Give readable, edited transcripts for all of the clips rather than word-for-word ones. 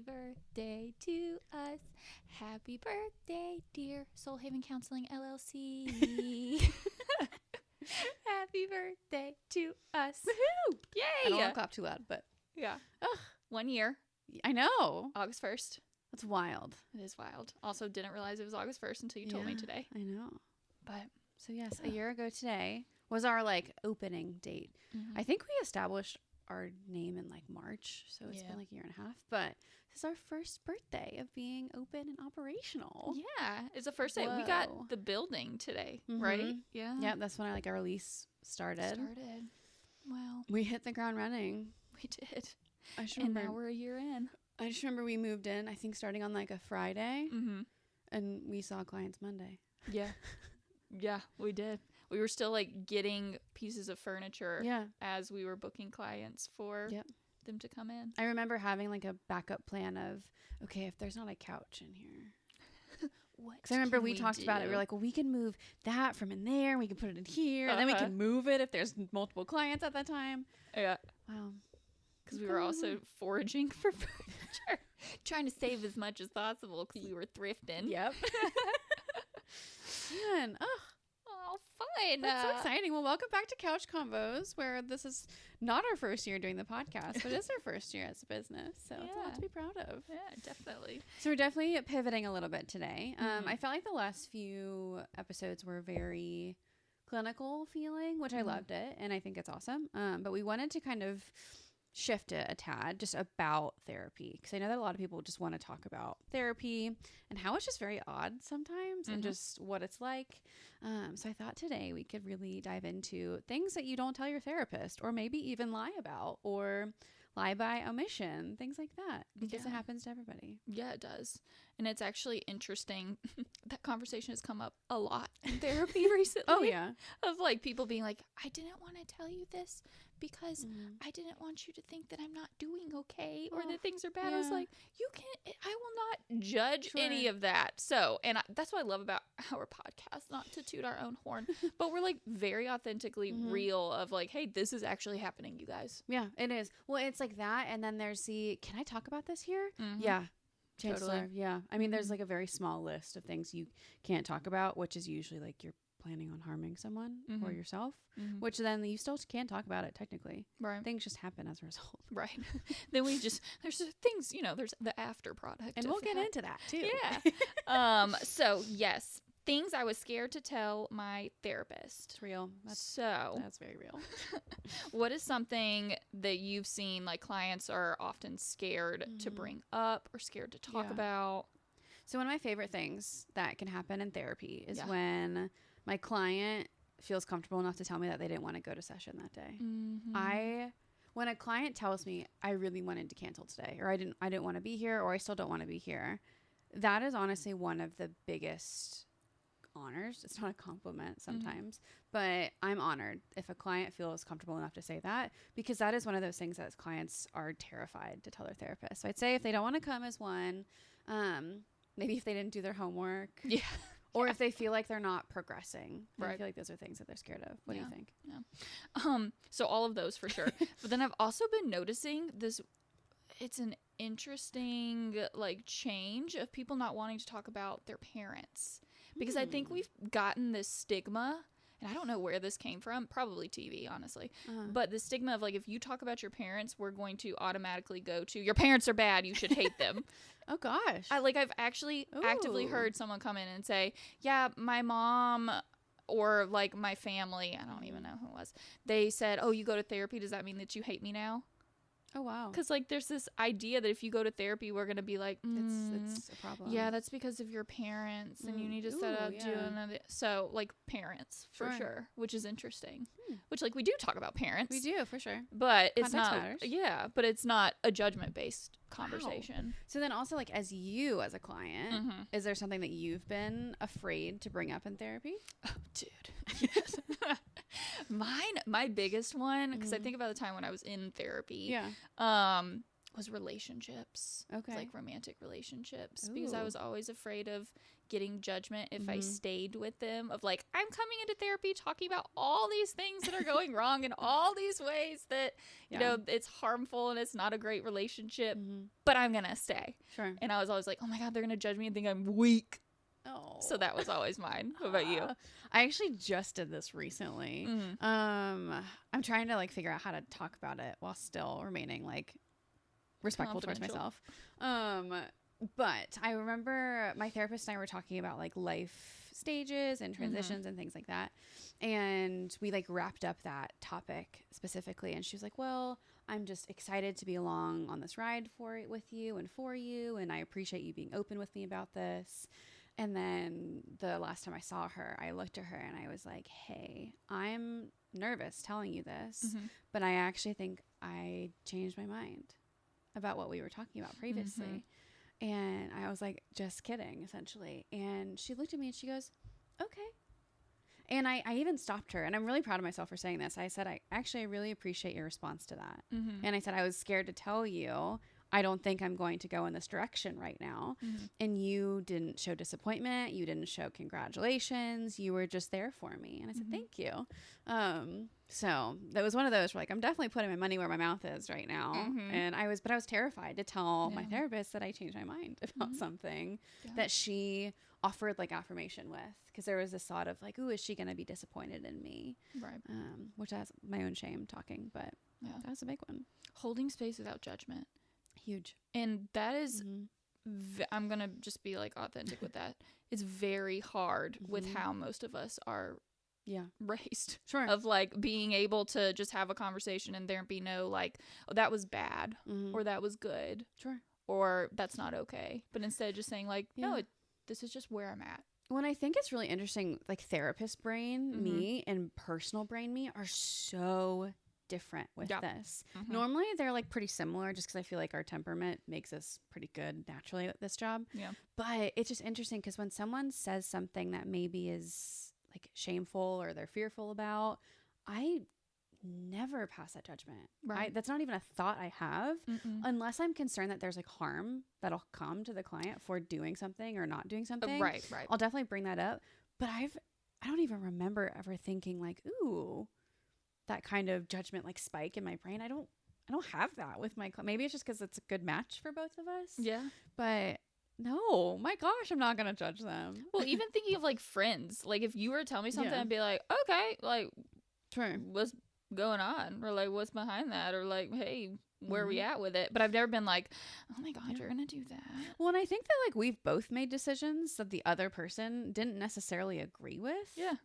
birthday to us. Happy birthday, dear Soul Haven Counseling LLC. Happy birthday to us. Woohoo! Yay! I don't want to clap too loud, but Yeah. ugh, 1 year, I know. August 1st. That's wild. It is wild. Also, didn't realize it was August 1st until you told me today. I know. But So yes, a year ago today was our like opening date. I think we established our name in like March, so it's been like a year and a half. But this is our first birthday of being open and operational. yeah, it's the first day. We got the building today, right? Yeah. Yeah, that's when our lease started. Wow. We hit the ground running. We did. I just And remember. now we're a year in. I just remember we moved in. I think starting on like a Friday, and we saw clients Monday. Yeah. Yeah, we did. We were still like getting pieces of furniture as we were booking clients for them to come in. I remember having like a backup plan of, okay, if there's not a couch in here. What? Because I remember we talked about it. We were like, well, we can move that from in there. We can put it in here. And then we can move it if there's multiple clients at that time. Yeah. Wow. Because we were also foraging for furniture. Trying to save as much as possible because we were thrifting. Yep. Man, Oh, fun. that's so exciting. Well, welcome back to Couch Convos, where this is not our first year doing the podcast, but it's our first year as a business. So it's a lot to be proud of. Yeah, definitely. So we're definitely pivoting a little bit today. I felt like the last few episodes were very clinical feeling, which I loved it, and I think it's awesome. But we wanted to kind of shift it a tad just about therapy, because I know that a lot of people just want to talk about therapy and how it's just very odd sometimes and just what it's like. So I thought today we could really dive into things that you don't tell your therapist, or maybe even lie about, or lie by omission, things like that, because it happens to everybody. Yeah, it does. And it's actually interesting. That conversation has come up a lot in therapy recently. Oh, yeah. Of like people being like, I didn't want to tell you this because I didn't want you to think that I'm not doing okay or that things are bad. I was like, I will not judge any of that. So, and that's what I love about our podcast, not to toot our own horn, but we're like very authentically real of like, hey, this is actually happening, you guys. Yeah, it is. Well, it's like that. And then there's can I talk about this here? Yeah. Totally. Yeah. I mean, there's like a very small list of things you can't talk about, which is usually like you're planning on harming someone or yourself, which then you still can talk about it technically. Right. Things just happen as a result. Right. Then there's things, there's the after product. And we'll get into that too. Yeah. So yes, things I was scared to tell my therapist. It's real. That's very real. What is something that you've seen like clients are often scared to bring up or scared to talk about? So one of my favorite things that can happen in therapy is when my client feels comfortable enough to tell me that they didn't want to go to session that day. When a client tells me I really wanted to cancel today, or I didn't want to be here, or I still don't want to be here, that is honestly one of the biggest honors. It's not a compliment sometimes, but I'm honored if a client feels comfortable enough to say that, because that is one of those things that clients are terrified to tell their therapist. So I'd say if they don't want to come as one, maybe if they didn't do their homework, or if they feel like they're not progressing. I feel like those are things that they're scared of. What do you think? Yeah. So all of those for sure. But then I've also been noticing this. It's an interesting like change of people not wanting to talk about their parents, because I think we've gotten this stigma, and I don't know where this came from, probably TV, honestly. But the stigma of like, if you talk about your parents, we're going to automatically go to your parents are bad, you should hate them. Oh gosh. I've actually actively heard someone come in and say, yeah, my mom or like my family, I don't even know who it was. They said, oh, you go to therapy, does that mean that you hate me now? Oh, wow. Because, like, there's this idea that if you go to therapy, we're going to be like, it's a problem. Yeah, that's because of your parents, and you need to set up so, like, parents, for sure, which is interesting. Which, like, we do talk about parents. We do, for sure. But it's Context not, matters. But it's not a judgment-based conversation. Wow. So then also, like, as you, as a client, is there something that you've been afraid to bring up in therapy? Oh, dude. Yes. My biggest one, because I think about the time when I was in therapy. was relationships. Okay. Like romantic relationships. Ooh. Because I was always afraid of getting judgment if I stayed with them, of like, I'm coming into therapy talking about all these things that are going wrong in all these ways that, you know, it's harmful and it's not a great relationship, but I'm going to stay. Sure. And I was always like, oh my God, they're going to judge me and think I'm weak. Oh. So that was always mine. What about you? I actually just did this recently. I'm trying to like figure out how to talk about it while still remaining like respectful towards myself. But I remember my therapist and I were talking about like life stages and transitions and things like that. And we like wrapped up that topic specifically. And she was like, well, I'm just excited to be along on this ride with you. And I appreciate you being open with me about this. And then the last time I saw her, I looked at her and I was like, hey, I'm nervous telling you this, but I actually think I changed my mind about what we were talking about previously. And I was like, just kidding, essentially. And she looked at me and she goes, okay. And I even stopped her. And I'm really proud of myself for saying this. I said, I really appreciate your response to that. And I said, I was scared to tell you, I don't think I'm going to go in this direction right now. And you didn't show disappointment. You didn't show congratulations. You were just there for me. And I said, thank you. So that was one of those where like, I'm definitely putting my money where my mouth is right now. And I was terrified to tell my therapist that I changed my mind about something that she offered like affirmation with. Cause there was this thought of like, ooh, is she going to be disappointed in me? Right. Which has my own shame talking, but that was a big one. Holding space without judgment. Huge. And that is, I'm going to just be like authentic with that. It's very hard with how most of us are raised. Sure. Of like being able to just have a conversation and there be no like, oh, that was bad or that was good. Sure. Or that's not okay. But instead just saying like, no, this is just where I'm at. When I think it's really interesting, like therapist brain, me and personal brain, me are so different with this. Normally they're like pretty similar just because I feel like our temperament makes us pretty good naturally at this job. Yeah. But it's just interesting because when someone says something that maybe is like shameful or they're fearful about, I never pass that judgment. Right. That's not even a thought I have unless I'm concerned that there's like harm that'll come to the client for doing something or not doing something. Right. I'll definitely bring that up. But I don't even remember ever thinking like, ooh, that kind of judgment like spike in my brain. I don't have that with my maybe it's just because it's a good match for both of us. Yeah. But no, my gosh, I'm not gonna judge them. Well, even thinking of like friends, like if you were to tell me something, I'd be like, okay, like what's going on, or like what's behind that, or like, hey, where are we at with it? But I've never been like, oh my God, you're gonna do that. Well, and I think that like we've both made decisions that the other person didn't necessarily agree with. Yeah.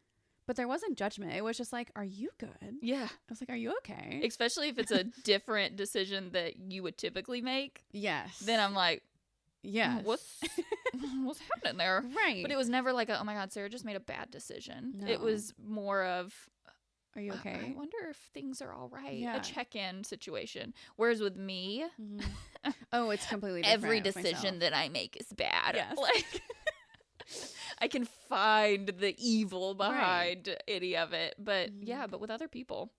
But there wasn't judgment. It was just like, are you good? Yeah. I was like, are you okay? Especially if it's a different decision that you would typically make. Yes. Then I'm like, yeah, what's happening there? Right. But it was never like, oh my God, Sarah just made a bad decision. No. It was more of, are you okay? I wonder if things are all right. Yeah. A check-in situation. Whereas with me, oh, it's completely different. Every decision that I make is bad. Yes. Like, I can find the evil behind any of it, but but with other people,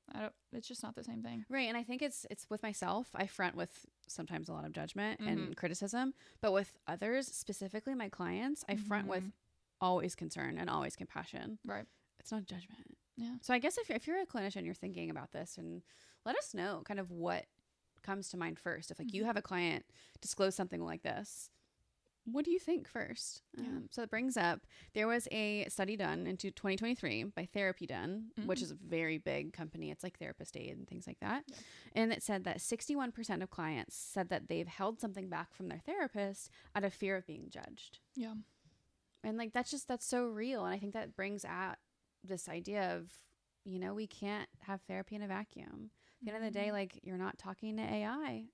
it's just not the same thing. Right. And I think it's with myself, I front with sometimes a lot of judgment and criticism, but with others, specifically my clients, I front with always concern and always compassion. Right. It's not judgment. Yeah. So I guess if you're a clinician, you're thinking about this, and let us know kind of what comes to mind first. If like you have a client disclose something like this, what do you think first? Yeah. So it brings up, there was a study done into 2023 by Therapy Done, which is a very big company. It's like Therapist Aid and things like that. Yeah. And it said that 61% of clients said that they've held something back from their therapist out of fear of being judged. Yeah. And like, that's so real. And I think that brings out this idea of, you know, we can't have therapy in a vacuum. At the end of the day, like, you're not talking to AI,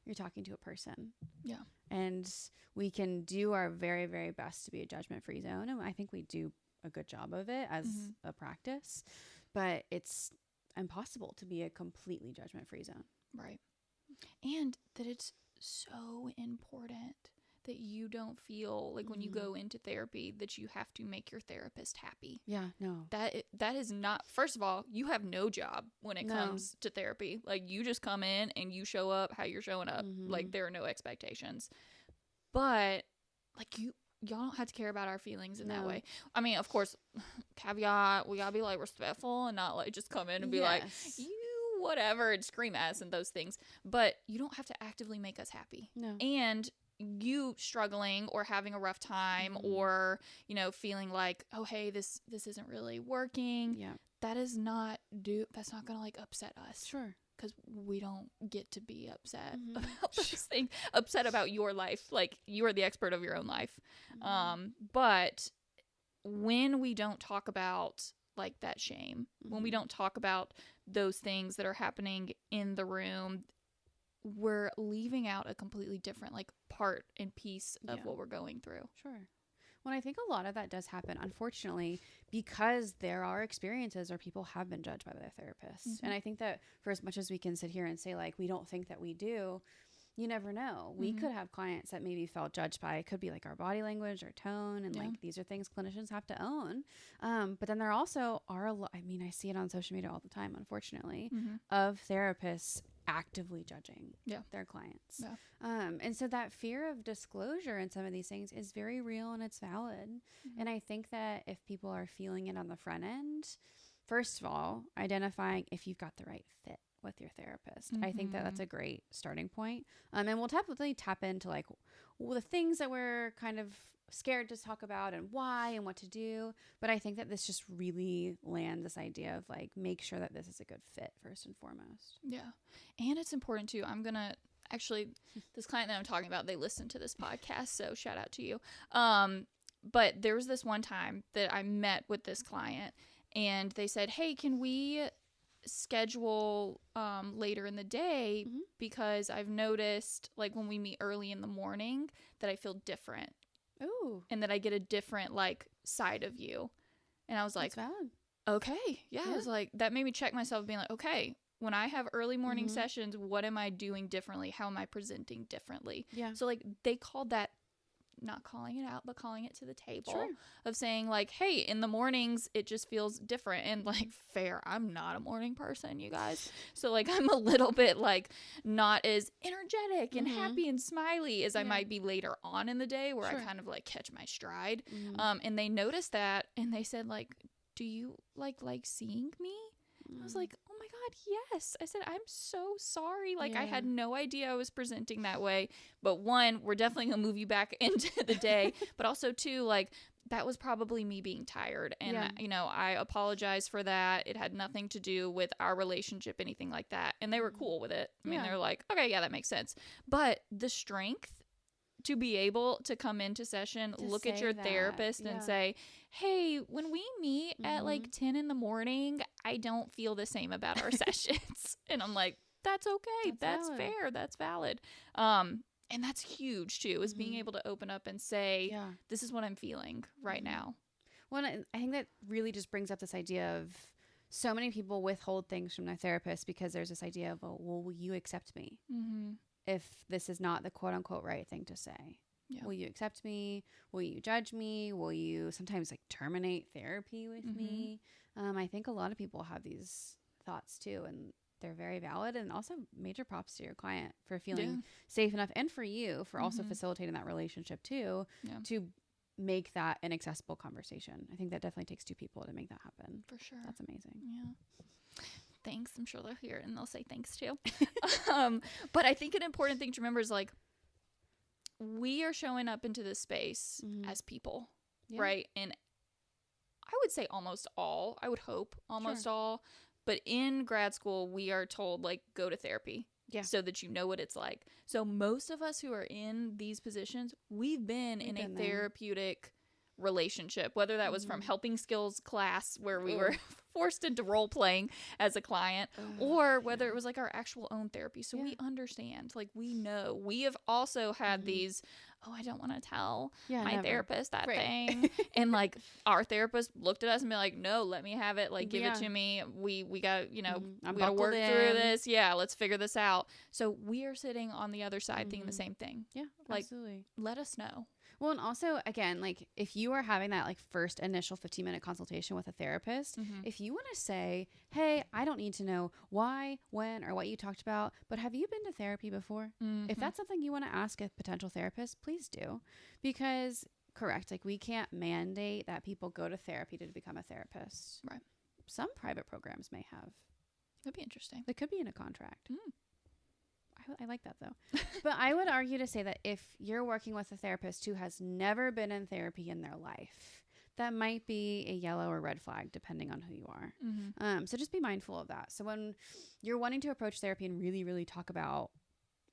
you're talking to a person. Yeah. And we can do our very, very best to be a judgment-free zone. And I think we do a good job of it as a practice. But it's impossible to be a completely judgment-free zone. Right. And that it's so important that you don't feel like when you go into therapy that you have to make your therapist happy. Yeah, no. That is not, first of all, you have no job when it comes to therapy. Like, you just come in and you show up how you're showing up. Like, there are no expectations. But, like, y'all don't have to care about our feelings in that way. I mean, of course, caveat, we gotta be, like, respectful and not, like, just come in and be like, you whatever, and scream at us and those things. But you don't have to actively make us happy. No. And you struggling or having a rough time or, you know, feeling like, oh, hey, this isn't really working. Yeah. That's not gonna, like, upset us. Sure. Because we don't get to be upset about those things. Upset about your life. Like, you are the expert of your own life. But when we don't talk about, like, that shame, when we don't talk about those things that are happening in the room, we're leaving out a completely different, like, part and piece of what we're going through. Sure. Well, I think a lot of that does happen, unfortunately, because there are experiences where people have been judged by their therapists. And I think that for as much as we can sit here and say, like, we don't think that we do, you never know. We could have clients that maybe felt judged by, it could be like our body language or tone. And like, these are things clinicians have to own. But then there also are I mean, I see it on social media all the time, unfortunately, of therapists actively judging their clients. And so that fear of disclosure in some of these things is very real and it's valid. And I think that if people are feeling it on the front end, first of all, identifying if you've got the right fit with your therapist. I think that that's a great starting point. And we'll definitely tap into, like, the things that we're kind of scared to talk about and why and what to do. But I think that this just really lands this idea of, like, make sure that this is a good fit first and foremost. Yeah. And it's important too. I'm going to actually, this client that I'm talking about, they listen to this podcast. So shout out to you. But there was this one time that I met with this client and they said, hey, can we schedule later in the day because I've noticed, like, when we meet early in the morning that I feel different. Ooh. And that I get a different, like, side of you. And I was like, that's valid. Okay. Yeah. I was like, that made me check myself, being like, okay, when I have early morning sessions, what am I doing differently? How am I presenting differently? Yeah. So, like, they called that, not calling it out, but calling it to the table of saying, like, hey, in the mornings, it just feels different. And, like, fair, I'm not a morning person, you guys. So, like, I'm a little bit, like, not as energetic and happy and smiley as I might be later on in the day where I kind of, like, catch my stride. And they noticed that and they said, like, do you like seeing me? I was like, oh my God, yes. I said, I'm so sorry. Like, I had no idea I was presenting that way. But one, we're definitely going to move you back into the day. But also, two, like, that was probably me being tired. And, you know, I apologize for that. It had nothing to do with our relationship, anything like that. And they were cool with it. I mean, they're like, okay, yeah, that makes sense. But the strength to be able to come into session, look at your therapist and say, hey, when we meet at like 10 in the morning, I don't feel the same about our sessions. And I'm like, that's okay. That's fair. That's valid. And that's huge too, is being able to open up and say, this is what I'm feeling right now. Well, I think that really just brings up this idea of so many people withhold things from their therapist because there's this idea of, oh, well, will you accept me? If this is not the quote unquote right thing to say. Will you accept me? Will you judge me? Will you sometimes, like, terminate therapy with me? I think a lot of people have these thoughts too, and they're very valid. And also major props to your client for feeling safe enough, and for you for also facilitating that relationship too, to make that an accessible conversation. I think that definitely takes two people to make that happen. For sure. That's amazing. Yeah. Thanks. I'm sure they'll hear it and they'll say thanks too. But I think an important thing to remember is, like, we are showing up into this space as people, right? And I would say almost all, I would hope almost all, but in grad school, we are told, like, go to therapy so that you know what it's like. So most of us who are in these positions, we've been in a therapeutic relationship, whether that was from helping skills class where we were forced into role playing as a client, or whether it was, like, our actual own therapy. So we understand, like, we know. We have also had these, oh, I don't want to tell Yeah, my never. therapist that Right. thing. And like our therapist looked at us and be like, no, let me have it. Like, give it to me. We got, you know, I'm we got to work buckled through in. this. Yeah, let's figure this out. So we are sitting on the other side thinking the same thing. Yeah, Like, absolutely. let us know. Well, and also, again, like if you are having that like first initial 15-minute consultation with a therapist, if you want to say, hey, I don't need to know why, when, or what you talked about, but have you been to therapy before? If that's something you want to ask a potential therapist, please do. Because, correct, like we can't mandate that people go to therapy to become a therapist. Right. Some private programs may have. That'd be interesting. It could be in a contract. I like that though. But I would argue to say that if you're working with a therapist who has never been in therapy in their life, that might be a yellow or red flag depending on who you are. So just be mindful of that. So when you're wanting to approach therapy and really, really talk about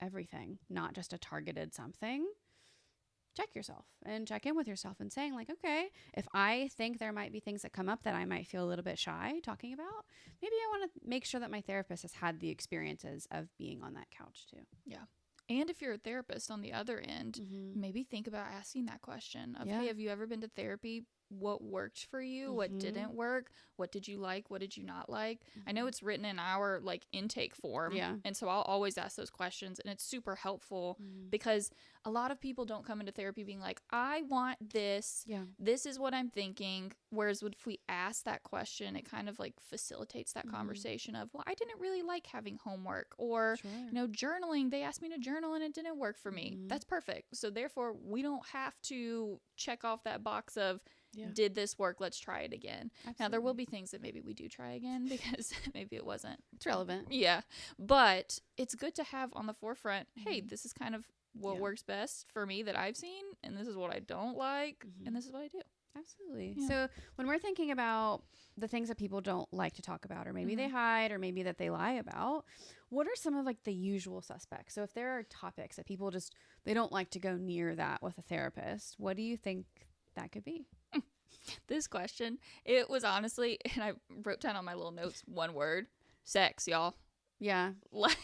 everything, not just a targeted something, check yourself and check in with yourself and saying like, okay, if I think there might be things that come up that I might feel a little bit shy talking about, maybe I want to make sure that my therapist has had the experiences of being on that couch too. Yeah. And if you're a therapist on the other end, maybe think about asking that question of, hey, have you ever been to therapy? What worked for you? What didn't work? What did you like? What did you not like? I know it's written in our like intake form. Yeah. And so I'll always ask those questions, and it's super helpful because a lot of people don't come into therapy being like, I want this. Yeah. This is what I'm thinking. Whereas if we ask that question, it kind of like facilitates that conversation of, well, I didn't really like having homework, or, you know, journaling. They asked me to journal and it didn't work for me. That's perfect. So therefore we don't have to check off that box of, did this work? Let's try it again. Absolutely. Now, there will be things that maybe we do try again because maybe it wasn't. It's relevant. Yeah. But it's good to have on the forefront, hey, this is kind of what works best for me that I've seen, and this is what I don't like, and this is what I do. Absolutely. Yeah. So when we're thinking about the things that people don't like to talk about, or maybe they hide, or maybe that they lie about, what are some of like the usual suspects? So if there are topics that people just, they don't like to go near that with a therapist, what do you think that could be? This question, it was honestly, and I wrote down on my little notes, one word, sex, y'all. Yeah. Like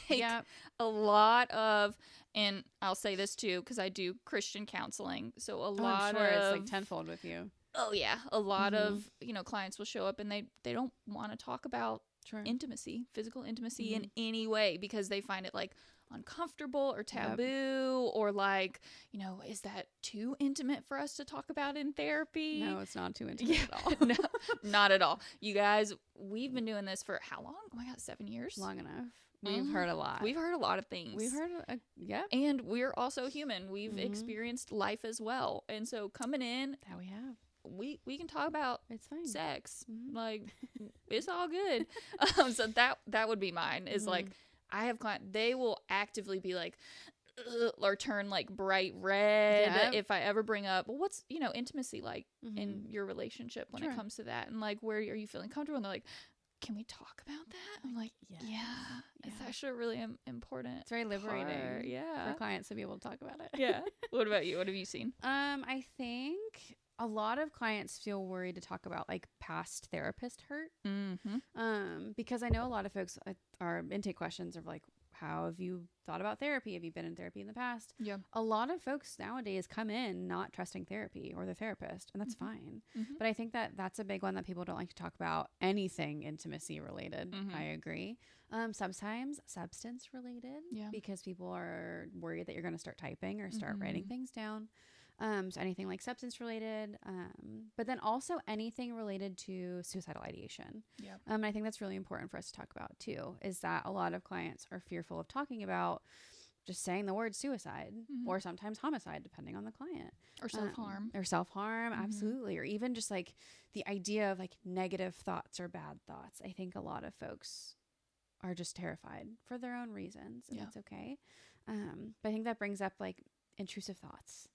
a lot of, and I'll say this too, because I do Christian counseling. So a lot of, it's like tenfold with you. Oh yeah. A lot of, you know, clients will show up and they don't want to talk about intimacy, physical intimacy in any way, because they find it like uncomfortable or taboo, or like, you know, is that too intimate for us to talk about in therapy? No, it's not too intimate at all. No, not at all. You guys, we've been doing this for how long? Oh my God, 7 years? Long enough. We've heard a lot. We've heard a lot of things. We've heard, and we're also human. We've experienced life as well. And so coming in, that we have. We can talk about it's fine. Sex. Like, it's all good. So that would be mine, is like, I have clients, they will actively be like, or turn like bright red if I ever bring up, well, what's, you know, intimacy like in your relationship when it comes to that, and like, where are you feeling comfortable? And they're like, can we talk about that? I'm like, yeah. It's actually really important. It's very liberating for clients to be able to talk about it. Yeah. What about you? What have you seen? I think a lot of clients feel worried to talk about like past therapist hurt. Because I know a lot of folks, our intake questions are like, how have you thought about therapy? Have you been in therapy in the past? Yeah. A lot of folks nowadays come in not trusting therapy or their therapist, and that's fine. But I think that that's a big one that people don't like to talk about. Anything intimacy related. I agree. Sometimes substance related, because people are worried that you're going to start typing or start writing things down. So anything like substance related, but then also anything related to suicidal ideation. And I think that's really important for us to talk about too, is that a lot of clients are fearful of talking about just saying the word suicide, or sometimes homicide, depending on the client. Or self-harm. Absolutely. Or even just like the idea of like negative thoughts or bad thoughts. I think a lot of folks are just terrified for their own reasons, and that's okay. But I think that brings up like intrusive thoughts.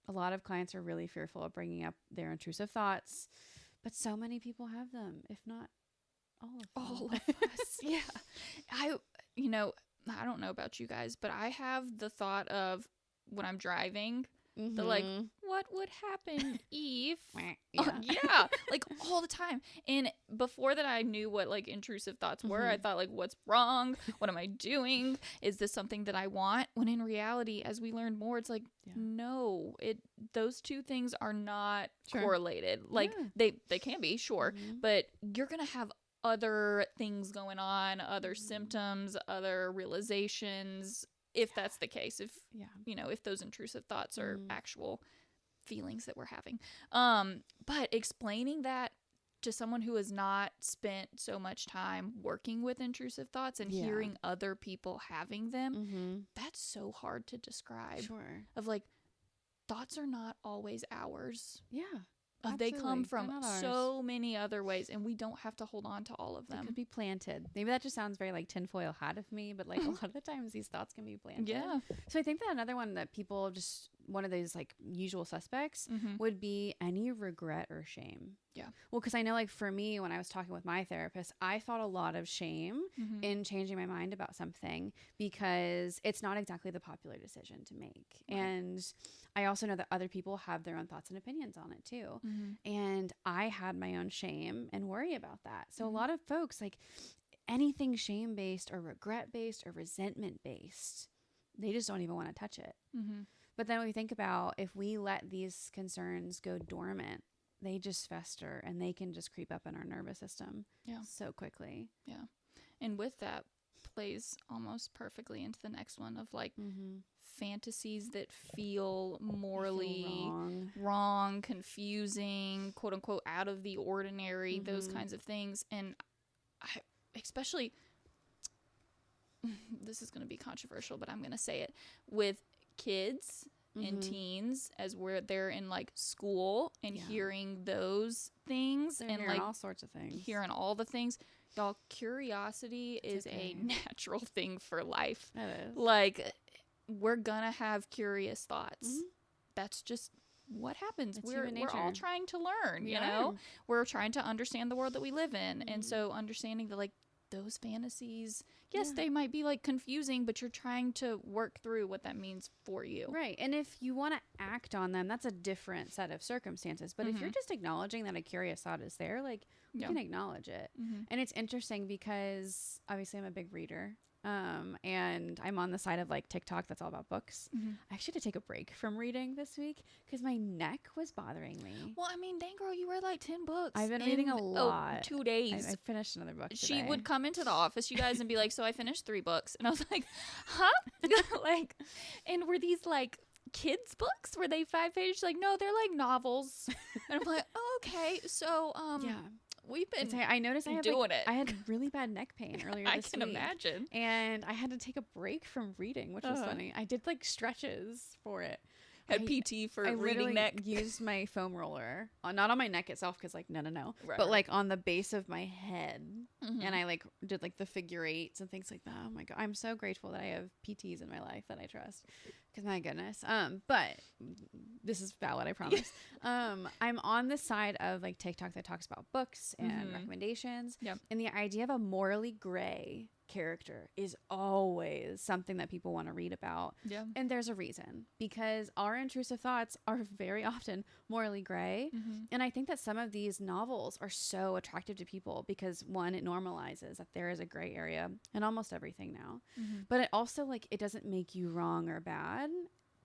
A lot of clients are really fearful of bringing up their intrusive thoughts, but so many people have them, if not all of us. Yeah. I don't know about you guys, but I have the thought of when I'm driving, The like, what would happen if yeah. like all the time. And before that I knew what like intrusive thoughts were. I thought like, what's wrong? What am I doing? Is this something that I want? When in reality, as we learned more, it's like, no, those two things are not correlated. Like they can be, sure, but you're gonna have other things going on, other symptoms, other realizations, if that's the case, if you know, if those intrusive thoughts are actual feelings that we're having. But explaining that to someone who has not spent so much time working with intrusive thoughts and hearing other people having them, that's so hard to describe. Of like, thoughts are not always ours. They come from so many other ways, and we don't have to hold on to all of them. They could be planted. Maybe that just sounds very like tinfoil hat of me, but like a lot of the times these thoughts can be planted. So I think that another one that people just, one of those like usual suspects would be any regret or shame. Well, because I know like for me, when I was talking with my therapist, I felt a lot of shame in changing my mind about something because it's not exactly the popular decision to make. And I also know that other people have their own thoughts and opinions on it too. And I had my own shame and worry about that. So a lot of folks, like anything shame-based or regret-based or resentment-based, they just don't even want to touch it. But then we think about, if we let these concerns go dormant, they just fester and they can just creep up in our nervous system so quickly. And with that plays almost perfectly into the next one of like fantasies that feel morally wrong, confusing, quote unquote, out of the ordinary, those kinds of things. And I especially, this is going to be controversial, but I'm going to say it, with kids and teens, as they're in like school and hearing those things, they're and like all sorts of things, hearing all the things. Y'all, curiosity is a natural thing for life. It is. Like, we're gonna have curious thoughts. That's just what happens. We're all trying to learn, you know? We're trying to understand the world that we live in. And so understanding that like those fantasies, yes, they might be like confusing, but you're trying to work through what that means for you. Right. And if you want to act on them, that's a different set of circumstances. But if you're just acknowledging that a curious thought is there, like you can acknowledge it. And it's interesting because obviously I'm a big reader. And I'm on the side of like TikTok that's all about books. I actually had to take a break from reading this week because my neck was bothering me. Well, I mean, dang girl, you read like 10 books. I've been reading a lot. 2 days. I finished another book today. She would come into the office, you guys, and be like, so I finished 3 books. And I was like, huh? Like, and were these like kids books? Were they 5 pages? Like, no, they're like novels. And I'm like, oh, okay. So, we've been I noticed I had really bad neck pain earlier this week. I can imagine. And I had to take a break from reading, which was funny. I did like stretches for it. Had PT for reading neck. I used my foam roller, not on my neck itself, because like, no. Right. But like on the base of my head. And I like did like the figure eights and things like that. Oh my God. I'm so grateful that I have PTs in my life that I trust. Because my goodness. But this is valid, I promise. I'm on the side of like TikTok that talks about books and recommendations. And the idea of a morally gray character is always something that people want to read about. And there's a reason, because our intrusive thoughts are very often morally gray. And I think that some of these novels are so attractive to people because, one, it normalizes that there is a gray area in almost everything now. But it also like, it doesn't make you wrong or bad,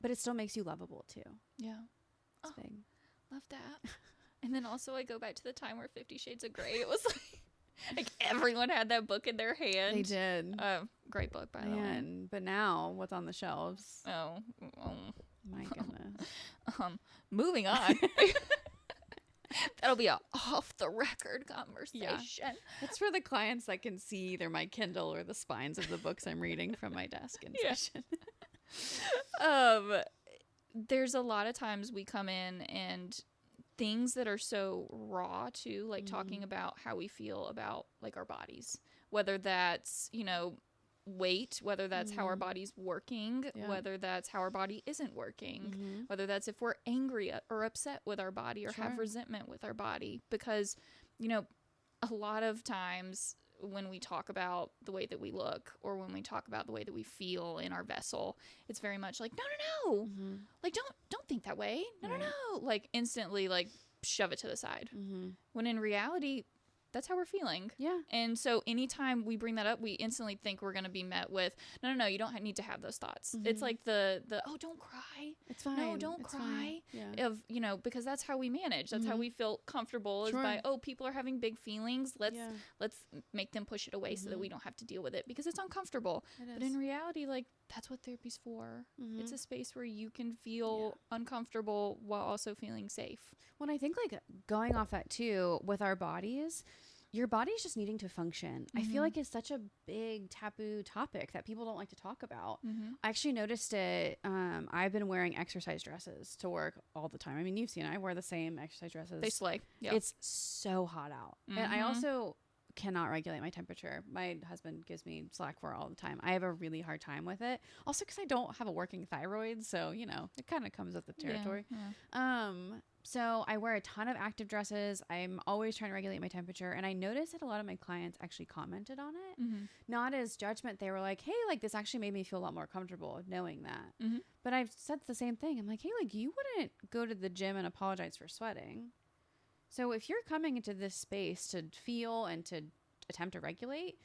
but it still makes you lovable too. It's big. Love that. And then also I go back to the time where 50 Shades of Grey, it was like everyone had that book in their hand. They did. Great book, by the way. But now, what's on the shelves? Oh. My goodness. Moving on. That'll be a off-the-record conversation. It's for the clients that can see either my Kindle or the spines of the books I'm reading from my desk in session. There's a lot of times we come in and things that are so raw too, like talking about how we feel about like our bodies, whether that's, you know, weight, whether that's how our body's working, whether that's how our body isn't working, whether that's if we're angry or upset with our body or have resentment with our body. Because, you know, a lot of times when we talk about the way that we look or when we talk about the way that we feel in our vessel, it's very much like, no. Like, don't think that way. No, Right. no. Like instantly like shove it to the side. Mm-hmm. When in reality, that's how we're feeling. Yeah. And so anytime we bring that up, we instantly think we're going to be met with, no, you don't need to have those thoughts. Mm-hmm. It's like the, oh, don't cry. It's fine. No, don't it's cry. Fine. Yeah. Of, you know, because that's how we manage. That's how Mm-hmm. we feel comfortable is Sure. by, oh, people are having big feelings. Let's make them push it away so that Mm-hmm. we don't have to deal with it because it's uncomfortable. But in reality, like, that's what therapy's for. Mm-hmm. It's a space where you can feel uncomfortable while also feeling safe. Well, I think like going off that too with our bodies, your body's just needing to function. I feel like it's such a big taboo topic that people don't like to talk about. I actually noticed it. I've been wearing exercise dresses to work all the time. I mean, you've seen it. I wear the same exercise dresses. They slay. Yep. It's so hot out. And I also cannot regulate my temperature. My husband gives me slack for it all the time. I have a really hard time with it. Also because I don't have a working thyroid. So, you know, it kind of comes with the territory. Yeah. So I wear a ton of active dresses. I'm always trying to regulate my temperature. And I noticed that a lot of my clients actually commented on it. Not as judgment. They were like, hey, like this actually made me feel a lot more comfortable knowing that. But I've said the same thing. I'm like, hey, like you wouldn't go to the gym and apologize for sweating. So if you're coming into this space to feel and to attempt to regulate,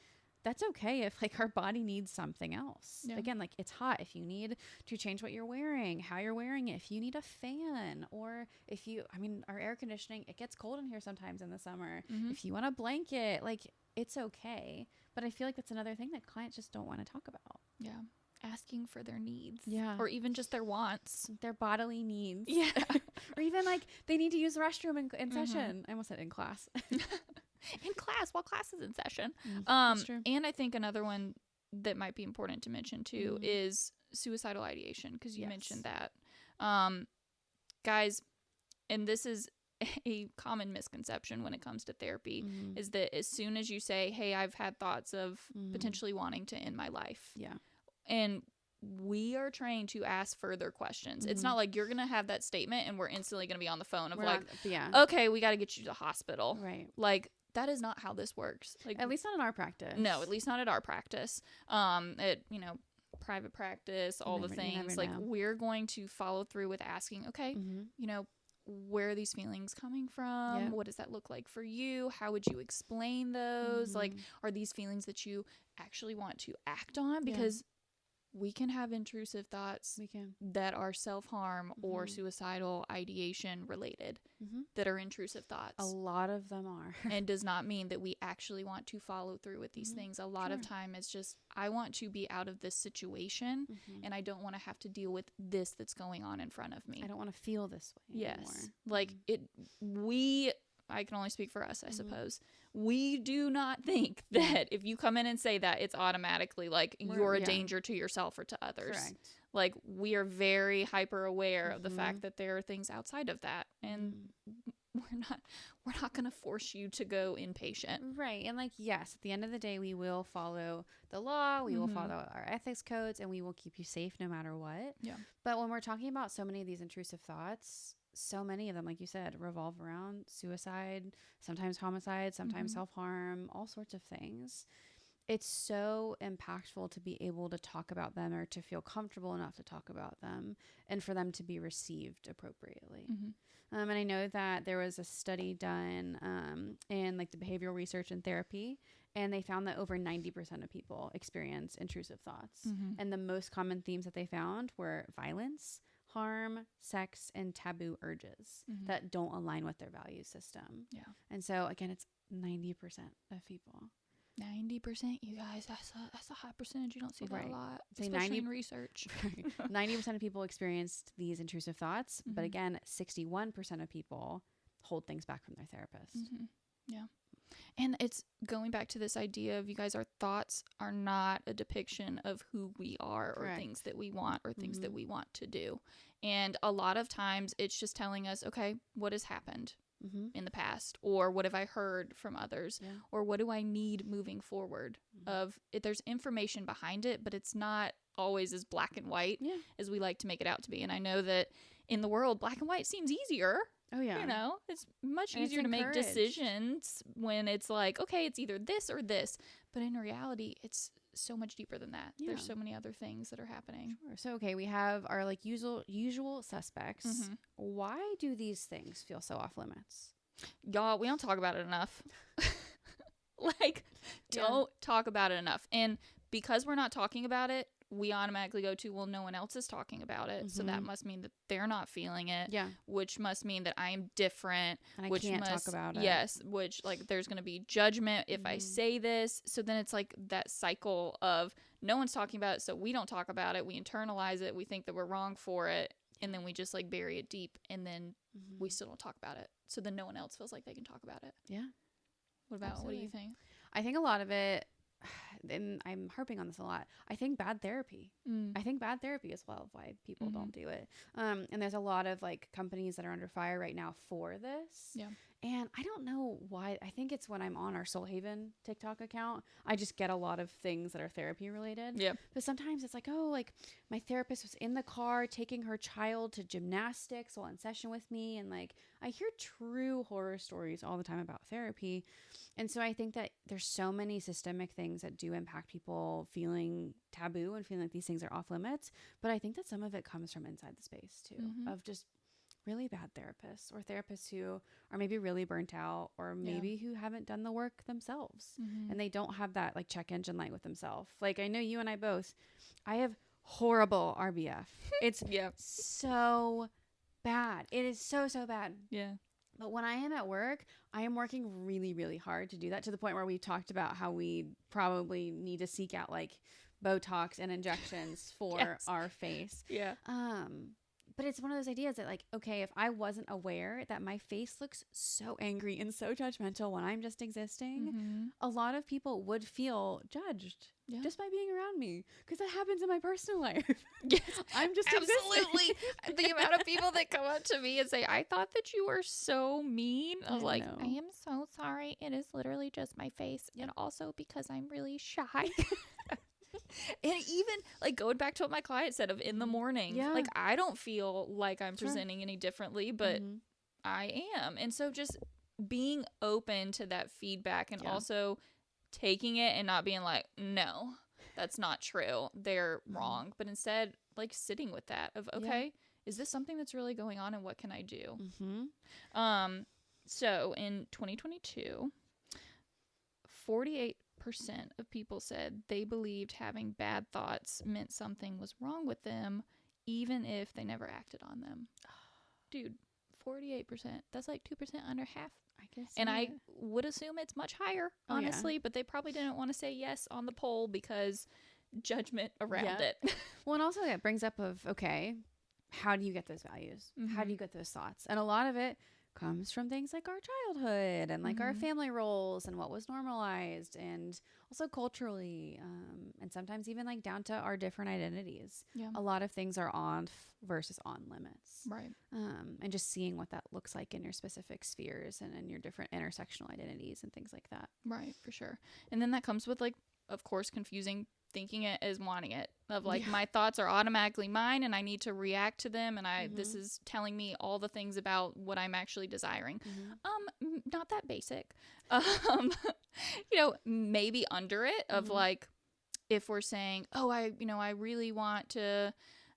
that's okay if like our body needs something else. Yeah. Again, like it's hot. If you need to change what you're wearing, how you're wearing it, if you need a fan, or if you, I mean, our air conditioning, it gets cold in here sometimes in the summer. If you want a blanket, like it's okay. But I feel like that's another thing that clients just don't want to talk about. Yeah. Asking for their needs. Yeah. Or even just their wants. Their bodily needs. Yeah. Or even like they need to use the restroom in session. I almost said in class. In class, while class is in session. That's true. And I think another one that might be important to mention too is suicidal ideation, because you mentioned that. Guys, and this is a common misconception when it comes to therapy, is that as soon as you say, hey, I've had thoughts of potentially wanting to end my life. Yeah. And we are trained to ask further questions. It's not like you're going to have that statement and we're instantly going to be on the phone of okay, we got to get you to the hospital. Right. Like, that is not how this works. Like, at least not in our practice. No, at least not at our practice. At, you know, private practice, all the things. Like, we're going to follow through with asking, okay, you know, where are these feelings coming from? Yeah. What does that look like for you? How would you explain those? Like, are these feelings that you actually want to act on? Because we can have intrusive thoughts that are self-harm or suicidal ideation related that are intrusive thoughts. A lot of them are. And does not mean that we actually want to follow through with these things. A lot of time it's just, I want to be out of this situation and I don't want to have to deal with this that's going on in front of me. I don't want to feel this way anymore. Like I can only speak for us, I suppose. We do not think that if you come in and say that, it's automatically like you're a danger to yourself or to others. Correct. Like, we are very hyper aware of the fact that there are things outside of that, and we're not going to force you to go inpatient. Right. And like, yes, at the end of the day, we will follow the law, we will follow our ethics codes, and we will keep you safe no matter what. Yeah. But when we're talking about so many of these intrusive thoughts, so many of them, like you said, revolve around suicide, sometimes homicide, sometimes self-harm, all sorts of things. It's so impactful to be able to talk about them or to feel comfortable enough to talk about them and for them to be received appropriately. And I know that there was a study done in like the behavioral research and therapy, and they found that over 90% of people experience intrusive thoughts. And the most common themes that they found were violence, harm, sex, and taboo urges that don't align with their value system. Yeah. And so again, it's 90% of people. 90%, you guys, that's a high percentage. You don't see that a lot, Say especially in research. 90% of people experienced these intrusive thoughts, but again, 61% of people hold things back from their therapist. Yeah. And it's going back to this idea of, you guys, our thoughts are not a depiction of who we are or things that we want or things that we want to do. And a lot of times it's just telling us, okay, what has happened in the past, or what have I heard from others, or what do I need moving forward? There's information behind it, but it's not always as black and white as we like to make it out to be. And I know that in the world, black and white seems easier. Oh, yeah. You know, it's much easier to make decisions when it's like, okay, it's either this or this. But in reality, it's so much deeper than that. Yeah. There's so many other things that are happening. Sure. So, okay, we have our like usual suspects. Mm-hmm. Why do these things feel so off limits? Y'all, we don't talk about it enough. Like, don't talk about it enough. And because we're not talking about it, we automatically go to, well, no one else is talking about it. So that must mean that they're not feeling it. Yeah. Which must mean that I am different. And I which can't must, talk about it. Yes. Which, like, there's going to be judgment if I say this. So then it's like that cycle of no one's talking about it, so we don't talk about it. We internalize it. We think that we're wrong for it. And then we just, like, bury it deep. And then we still don't talk about it. So then no one else feels like they can talk about it. Yeah. What about, Absolutely. what do you think? I think a lot of it, and I'm harping on this a lot, I think bad therapy. I think bad therapy as well, why people don't do it. And there's a lot of like companies that are under fire right now for this. Yeah. And I don't know why. I think it's when I'm on our Soul Haven TikTok account, I just get a lot of things that are therapy related. Yeah. But sometimes it's like, oh, like my therapist was in the car taking her child to gymnastics while in session with me. And like, I hear true horror stories all the time about therapy. And so I think that there's so many systemic things that do impact people feeling taboo and feeling like these things are off limits. But I think that some of it comes from inside the space too, of just really bad therapists or therapists who are maybe really burnt out or maybe who haven't done the work themselves and they don't have that like check engine light with themselves. Like I know you and I both, I have horrible RBF. It's so bad. It is so bad. Yeah. But when I am at work, I am working really, really hard to do that, to the point where we've talked about how we probably need to seek out like Botox and injections for our face. Yeah. But it's one of those ideas that like, okay, if I wasn't aware that my face looks so angry and so judgmental when I'm just existing, a lot of people would feel judged just by being around me, because that happens in my personal life. Yes, I'm just absolutely. The amount of people that come up to me and say, I thought that you were so mean. I was like, I am so sorry. It is literally just my face. And also because I'm really shy. And even like going back to what my client said of in the morning, like I don't feel like I'm presenting any differently, but I am. And so just being open to that feedback and also taking it and not being like, no, that's not true, they're wrong. But instead like sitting with that of, okay, is this something that's really going on and what can I do? So in 2022, 48% of people said they believed having bad thoughts meant something was wrong with them, even if they never acted on them. Dude, 48%. That's like 2% under half. I guess. And I would assume it's much higher, honestly, but they probably didn't want to say yes on the poll because judgment around it. Well, and also that brings up of, okay, how do you get those values? How do you get those thoughts? And a lot of it comes from things like our childhood and like our family roles and what was normalized, and also culturally, and sometimes even like down to our different identities. A lot of things are on versus on limits, right? And just seeing what that looks like in your specific spheres and in your different intersectional identities and things like that. Right, for sure. And then that comes with like, of course, confusing thinking it as wanting it, of like my thoughts are automatically mine and I need to react to them, and this is telling me all the things about what I'm actually desiring. Not that basic. You know, maybe under it of like, if we're saying, oh, I really want to,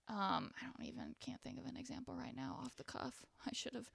can't think of an example right now off the cuff. I should have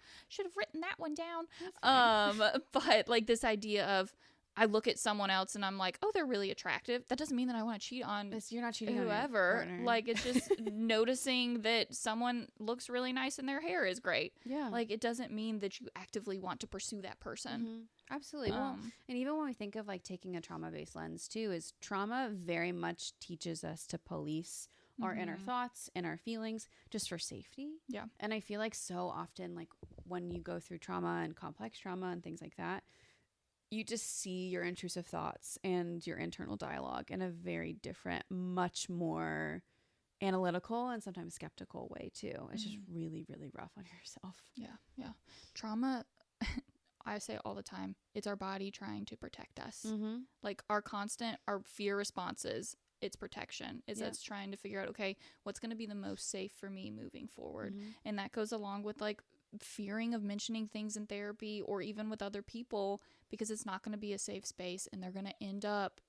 written that one down. But like this idea of, I look at someone else and I'm like, oh, they're really attractive. That doesn't mean that I want to cheat on you're not cheating whoever. On your like, it's just noticing that someone looks really nice and their hair is great. Yeah. Like, it doesn't mean that you actively want to pursue that person. Absolutely. Well, and even when we think of like taking a trauma-based lens too, is trauma very much teaches us to police our inner thoughts and our feelings just for safety. Yeah. And I feel like so often, like when you go through trauma and complex trauma and things like that, you just see your intrusive thoughts and your internal dialogue in a very different, much more analytical and sometimes skeptical way too. It's just really, really rough on yourself. Yeah. Yeah. Trauma, I say all the time, it's our body trying to protect us. Like our fear responses, it's protection. It's us trying to figure out, okay, what's going to be the most safe for me moving forward. And that goes along with like fearing of mentioning things in therapy or even with other people, because it's not going to be a safe space and they're going to end up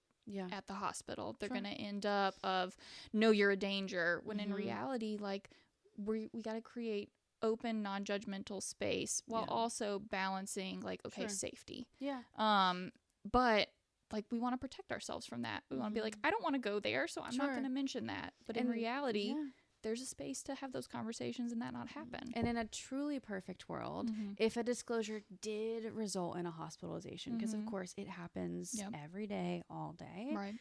at the hospital. They're Sure. going to end up of, no, you're a danger. When in reality, like, we got to create open, non-judgmental space while also balancing, like, okay, safety. Yeah. But like, we want to protect ourselves from that. We want to be like, I don't want to go there, so I'm not going to mention that. But in reality, there's a space to have those conversations and that not happen. And in a truly perfect world, if a disclosure did result in a hospitalization, because of course it happens every day, all day, Right.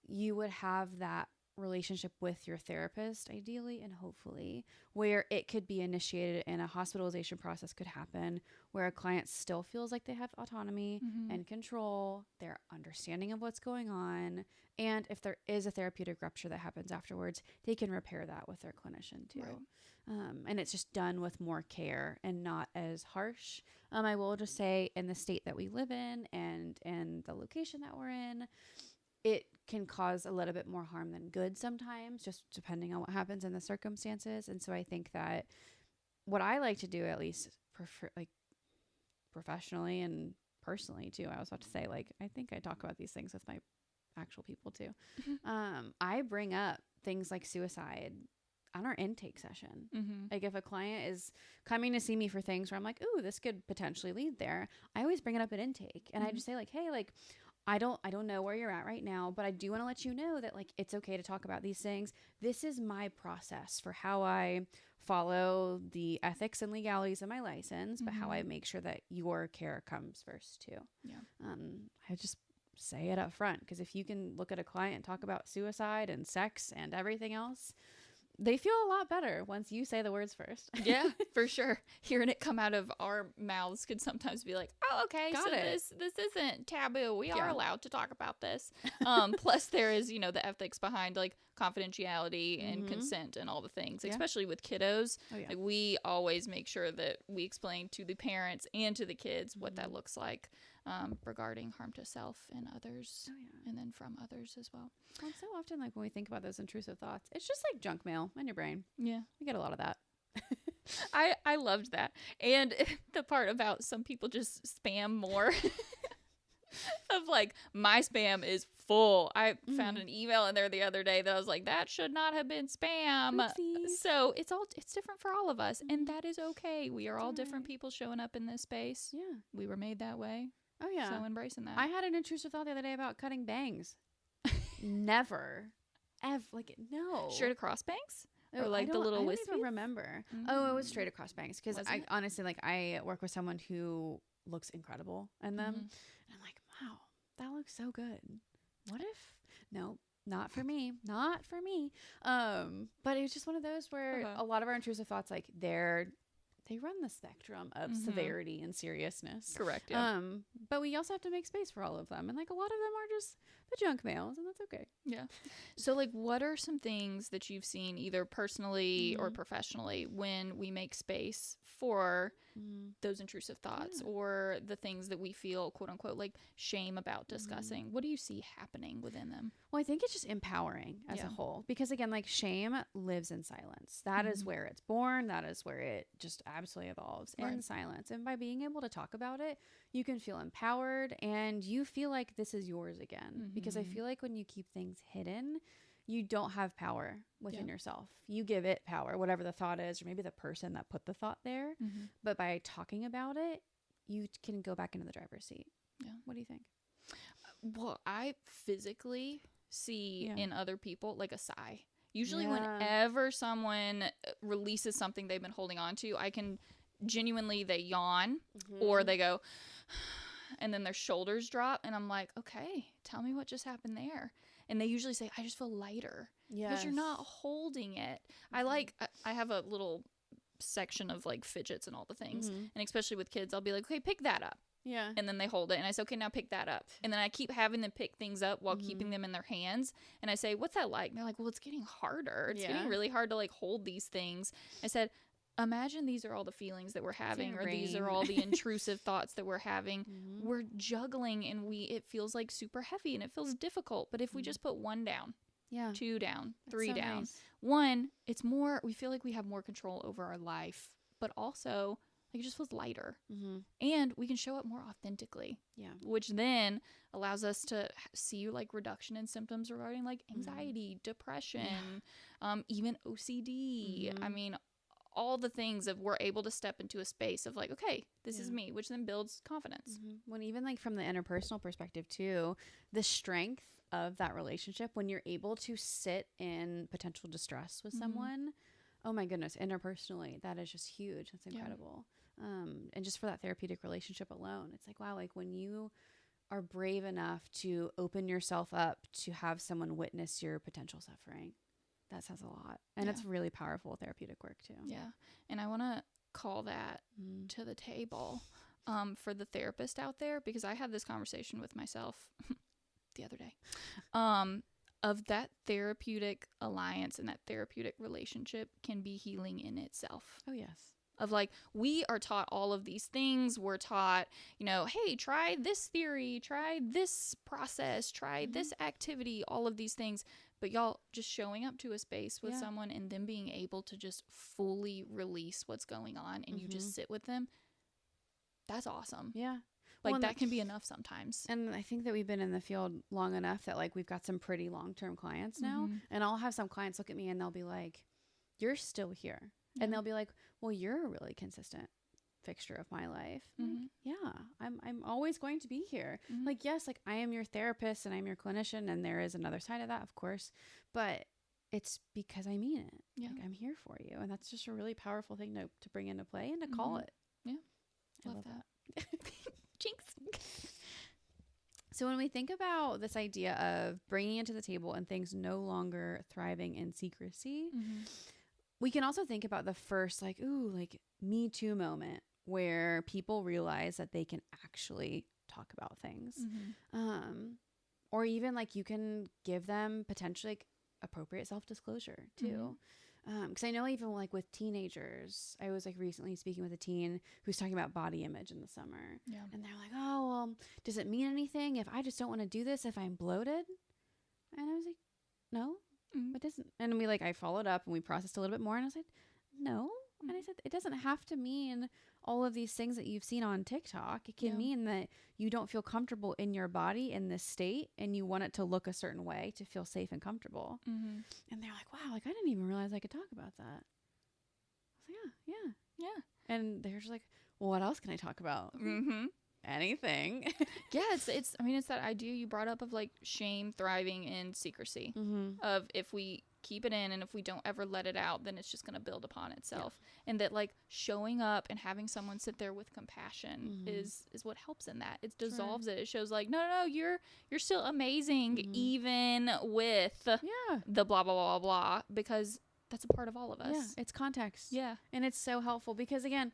you would have that relationship with your therapist, ideally and hopefully, where it could be initiated and a hospitalization process could happen where a client still feels like they have autonomy and control, their understanding of what's going on, and if there is a therapeutic rupture that happens afterwards, they can repair that with their clinician too. Right. And it's just done with more care and not as harsh. I will just say, in the state that we live in and the location that we're in, it can cause a little bit more harm than good sometimes, just depending on what happens in the circumstances. And so I think that what I like to do, at least like professionally and personally too, I was about to say, like, I think I talk about these things with my actual people too. I bring up things like suicide on our intake session. Like, if a client is coming to see me for things where I'm like, ooh, this could potentially lead there, I always bring it up at intake. And I just say, like, hey, like, I don't know where you're at right now, but I do want to let you know that, like, it's okay to talk about these things. This is my process for how I follow the ethics and legalities of my license, but how I make sure that your care comes first too. Yeah. I just say it up front, because if you can look at a client and talk about suicide and sex and everything else, they feel a lot better once you say the words first. Yeah, for sure. Hearing it come out of our mouths could sometimes be like, oh, okay, this isn't taboo. We are allowed to talk about this. Plus there is, you know, the ethics behind, like, confidentiality and consent and all the things, especially with kiddos. Like, we always make sure that we explain to the parents and to the kids what that looks like, regarding harm to self and others, and then from others as well. Well, so often, like, when we think about those intrusive thoughts, it's just like junk mail in your brain. Yeah. We get a lot of that. I loved that. And the part about some people just spam more of, like, my spam is full. I found an email in there the other day that I was like, that should not have been spam. Oopsies. So it's different for all of us, and that is okay. We are all different people showing up in this space. Yeah. We were made that way. Oh yeah. So embracing that. I had an intrusive thought the other day about cutting bangs. Never. Like, no. Straight across bangs? Or like the little wispy? I don't even remember. Oh, it was straight across bangs, because I honestly, like, I work with someone who looks incredible in them, and I'm like, wow, that looks so good. What if? No, not for me. Not for me. But it was just one of those where a lot of our intrusive thoughts, like, they run the spectrum of severity and seriousness. Correct. Yeah. But we also have to make space for all of them, and, like, a lot of them are just the junk mails, and that's okay. Yeah. So, like, what are some things that you've seen either personally or professionally when we make space for those intrusive thoughts or the things that we feel, quote unquote, like, shame about discussing? What do you see happening within them? Well, I think it's just empowering as a whole, because, again, like, shame lives in silence. That is where it's born. That is where it just absolutely evolves in silence. And by being able to talk about it, you can feel empowered, and you feel like this is yours again. Because I feel like when you keep things hidden, you don't have power within yourself. You give it power, whatever the thought is, or maybe the person that put the thought there. But by talking about it, you can go back into the driver's seat. Yeah. What do you think? Well, I physically see in other people, like, a sigh. Usually whenever someone releases something they've been holding on to, I can genuinely, they yawn or they go, and then their shoulders drop, and I'm like, okay, tell me what just happened there. And they usually say, I just feel lighter. Because you're not holding it. I have a little section of, like, fidgets and all the things. And especially with kids, I'll be like, okay, pick that up. Yeah. And then they hold it. And I say, okay, now pick that up. And then I keep having them pick things up while keeping them in their hands. And I say, what's that like? And they're like, well, it's getting harder. It's getting really hard to, like, hold these things. I said, imagine these are all the feelings that we're having, or these are all the intrusive thoughts that we're having. We're juggling, and it feels like super heavy, and it feels difficult. But if we just put one down, 2 down, 3 so down, nice. 1, it's more, we feel like we have more control over our life, but also Like, it just feels lighter. Mm-hmm. And we can show up more authentically. Yeah. Which then allows us to see, like, reduction in symptoms regarding, like, anxiety, depression, even OCD. I mean, all the things of we're able to step into a space of, like, okay, this is me, which then builds confidence. When even, like, from the interpersonal perspective too, the strength of that relationship, when you're able to sit in potential distress with someone, oh my goodness, interpersonally, that is just huge. That's incredible. And just for that therapeutic relationship alone, it's like, wow, like when you are brave enough to open yourself up to have someone witness your potential suffering, that says a lot. And it's really powerful therapeutic work too. Yeah. And I want to call that to the table for the therapist out there, because I had this conversation with myself the other day of that therapeutic alliance and that therapeutic relationship can be healing in itself. Oh, yes. Of, like, we are taught all of these things. We're taught, you know, hey, try this theory, try this process, try this activity, all of these things. But y'all, just showing up to a space with someone and them being able to just fully release what's going on and you just sit with them, that's awesome. Yeah. Like, that can be enough sometimes. And I think that we've been in the field long enough that, like, we've got some pretty long-term clients now. And I'll have some clients look at me and they'll be like, you're still here. And they'll be like, well, you're a really consistent fixture of my life. Like, yeah, I'm always going to be here. Like, yes, like, I am your therapist and I'm your clinician, and there is another side of that, of course, but it's because I mean it. Yeah. Like, I'm here for you. And that's just a really powerful thing to bring into play and to call it. Yeah. Love that. Jinx. So when we think about this idea of bringing it to the table and things no longer thriving in secrecy, we can also think about the first, like, ooh, like, Me Too moment where people realize that they can actually talk about things. Or even, like, you can give them potentially, like, appropriate self-disclosure too. Because I know even, like, with teenagers, I was, like, recently speaking with a teen who's talking about body image in the summer. Yeah. And they're like, oh, well, does it mean anything if I just don't want to do this if I'm bloated? And I was like, no, it doesn't. And I followed up and we processed a little bit more, and I said, no. And I said, it doesn't have to mean all of these things that you've seen on TikTok. It can mean that you don't feel comfortable in your body in this state and you want it to look a certain way to feel safe and comfortable. And they're like, wow, like, I didn't even realize I could talk about that. I was like, yeah. And they're just like, well, what else can I talk about? Anything. Yeah, it's I mean, it's that idea you brought up of, like, shame thriving in secrecy. Of, if we keep it in and if we don't ever let it out, then it's just going to build upon itself. And that, like, showing up and having someone sit there with compassion is what helps in that. It dissolves it. It shows, like, no, you're still amazing, even with the blah blah blah blah, because that's a part of all of us. Yeah, it's context. Yeah. And it's so helpful because, again,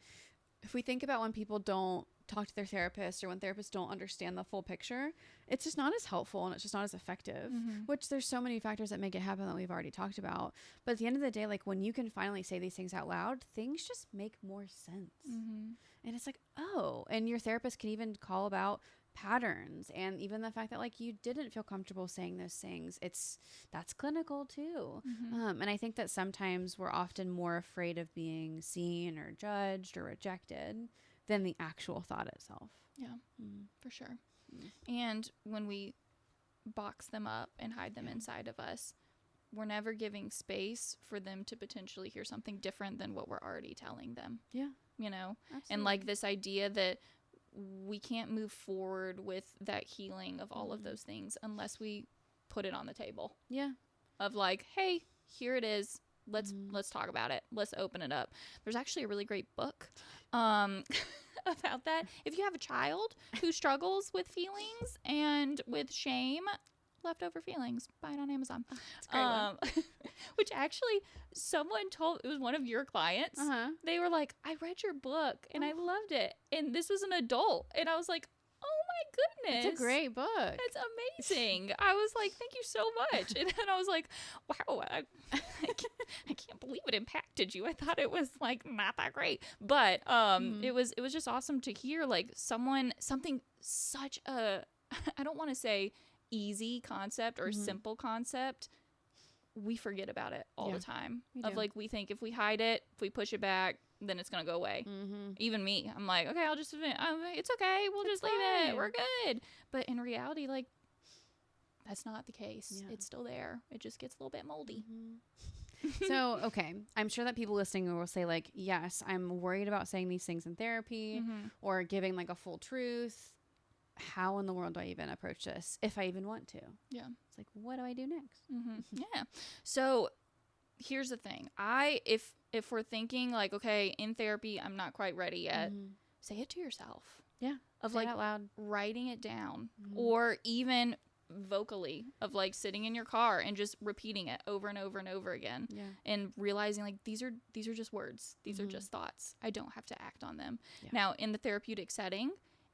if we think about when people don't talk to their therapist or when therapists don't understand the full picture, it's just not as helpful and it's just not as effective, which there's so many factors that make it happen that we've already talked about. But at the end of the day, like, when you can finally say these things out loud, things just make more sense. And it's like, oh, and your therapist can even call about patterns and even the fact that, like, you didn't feel comfortable saying those things. That's clinical too. And I think that sometimes we're often more afraid of being seen or judged or rejected than the actual thought itself. Yeah, for sure. And when we box them up and hide them inside of us, we're never giving space for them to potentially hear something different than what we're already telling them. Yeah. You know? Absolutely. And, like, this idea that we can't move forward with that healing of all of those things unless we put it on the table. Yeah. Of, like, hey, here it is. Let's talk about it. Let's open it up. There's actually a really great book about that. If you have a child who struggles with feelings and with shame, Leftover Feelings, buy it on Amazon. It's a great one. Which actually someone told, it was one of your clients. They were like, I read your book and I loved it. And this was an adult. And I was like, oh my goodness. It's a great book. It's amazing. I was like, thank you so much. And then I was like, wow, I can't believe it impacted you. I thought it was, like, not that great. But it was just awesome to hear, like, something such a, I don't want to say easy concept or simple concept. We forget about it all the time. Of, like, we think if we hide it, if we push it back, then it's going to go away. Even me, I'm like, okay, I'll just vent. It's okay. We'll just leave it. We're good. But in reality, like, that's not the case. Yeah. It's still there. It just gets a little bit moldy. So, okay. I'm sure that people listening will say, like, yes, I'm worried about saying these things in therapy or giving, like, a full truth. How in the world do I even approach this if I even want to? Yeah. It's like, what do I do next? Yeah. So here's the thing. If we're thinking like, okay, in therapy, I'm not quite ready yet, say it to yourself. Yeah. Of say like it out loud. Writing it down or even vocally of like sitting in your car and just repeating it over and over and over again and realizing like these are just words. These are just thoughts. I don't have to act on them. Now in the therapeutic setting,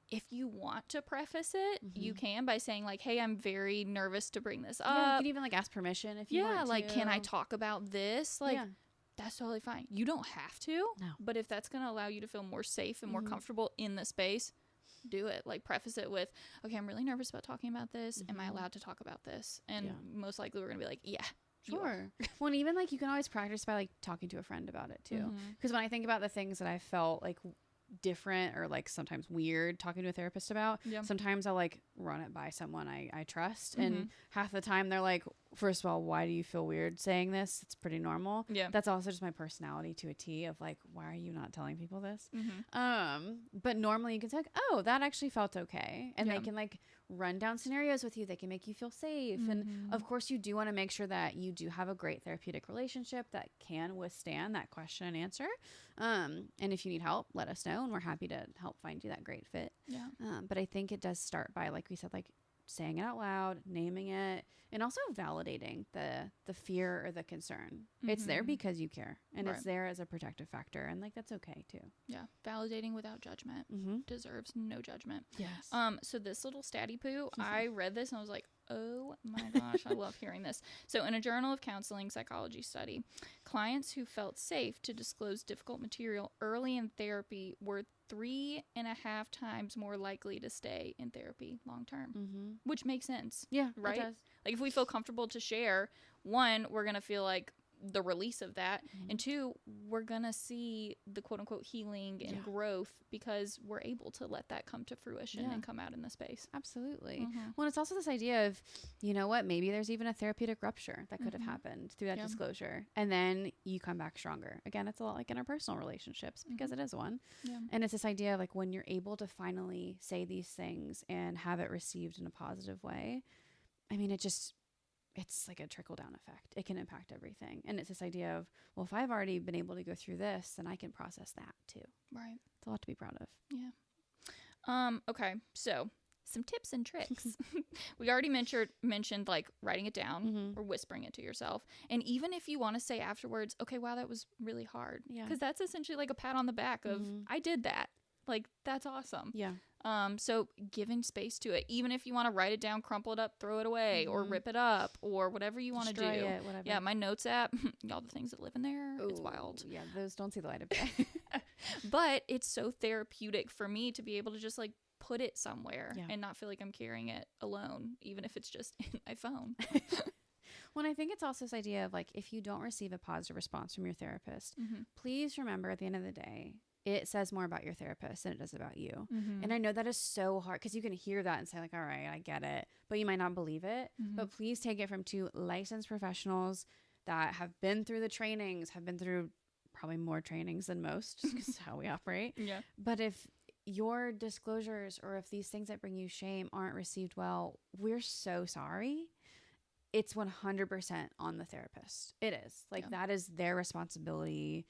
if you want to preface it, you can by saying like, hey, I'm very nervous to bring this up. Yeah, you can even like ask permission if you want to. Like, can I talk about this? Like, that's totally fine. You don't have to. No. But if that's going to allow you to feel more safe and more comfortable in the space, do it. Like, preface it with, okay, I'm really nervous about talking about this. Am I allowed to talk about this? And most likely we're going to be like, yeah. Sure. Well, and even like you can always practice by like talking to a friend about it too. Because when I think about the things that I felt like different or like sometimes weird talking to a therapist about, sometimes I'll like run it by someone I trust, and half the time they're like, first of all, why do you feel weird saying this? It's pretty normal. That's also just my personality to a T of like, why are you not telling people this? But normally you can say like, oh, that actually felt okay, and they can like run down scenarios with you. They can make you feel safe. And of course you do want to make sure that you do have a great therapeutic relationship that can withstand that question and answer. And if you need help, let us know, and we're happy to help find you that great fit. But I think it does start by, like we said, like saying it out loud, naming it, and also validating the fear or the concern. It's there because you care, and it's there as a protective factor, and like that's okay too. Validating without judgment deserves no judgment. Yes. So this little statty poo, I read this and I was like, oh my gosh, I love hearing this. So in a Journal of Counseling Psychology study, clients who felt safe to disclose difficult material early in therapy were 3.5 times more likely to stay in therapy long term, which makes sense. Yeah, right. It does. Like if we feel comfortable to share, one, we're gonna feel like the release of that, and two, we're gonna see the quote unquote healing and growth because we're able to let that come to fruition and come out in the space. Absolutely. Well, it's also this idea of, you know what, maybe there's even a therapeutic rupture that could have happened through that disclosure, and then you come back stronger. Again, it's a lot like interpersonal relationships because it is one. And it's this idea of like when you're able to finally say these things and have it received in a positive way, I mean, it's like a trickle-down effect. It can impact everything. And it's this idea of, well, if I've already been able to go through this, then I can process that too. Right. It's a lot to be proud of. Yeah. Okay. So some tips and tricks. We already mentioned like writing it down or whispering it to yourself. And even if you want to say afterwards, okay, wow, that was really hard. Yeah. Because that's essentially like a pat on the back of, I did that. Like, that's awesome. Yeah. So giving space to it, even if you want to write it down, crumple it up, throw it away, or rip it up, or whatever you want to do. It, whatever. Yeah, my notes app, all the things that live in there, it's wild. Yeah, those don't see the light of day. But it's so therapeutic for me to be able to just like put it somewhere and not feel like I'm carrying it alone, even if it's just in my phone. Well, I think it's also this idea of like, if you don't receive a positive response from your therapist, please remember at the end of the day, it says more about your therapist than it does about you. And I know that is so hard because you can hear that and say like, all right, I get it, but you might not believe it. But please take it from two licensed professionals that have been through the trainings, have been through probably more trainings than most, just because how we operate. Yeah. But if your disclosures or if these things that bring you shame aren't received well, we're so sorry. It's 100% on the therapist. It is. Like that is their responsibility.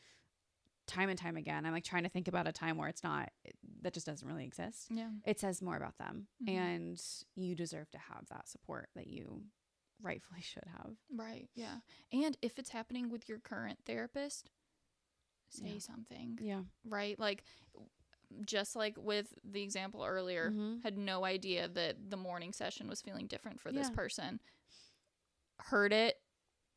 Time and time again, I'm like trying to think about a time where it's not, that just doesn't really exist. Yeah. It says more about them, and you deserve to have that support that you rightfully should have. Right. Yeah. And if it's happening with your current therapist, say something. Yeah. Right. Like, just like with the example earlier, had no idea that the morning session was feeling different for this person. Heard it,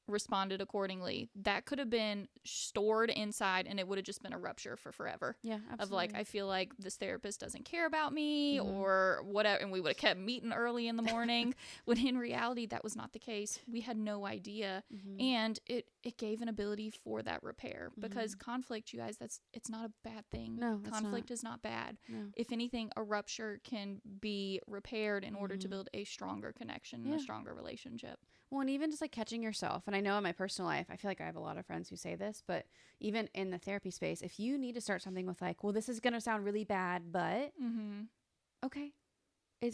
responded accordingly, that could have been stored inside and it would have just been a rupture for forever. Yeah, absolutely. Of like, I feel like this therapist doesn't care about me or whatever. And we would have kept meeting early in the morning when in reality, that was not the case. We had no idea. And it gave an ability for that repair because conflict, you guys, it's not a bad thing. No, conflict is not bad. No. If anything, a rupture can be repaired in order to build a stronger connection and a stronger relationship. Well, and even just like catching yourself. And I know in my personal life, I feel like I have a lot of friends who say this, but even in the therapy space, if you need to start something with like, well, this is going to sound really bad, but okay.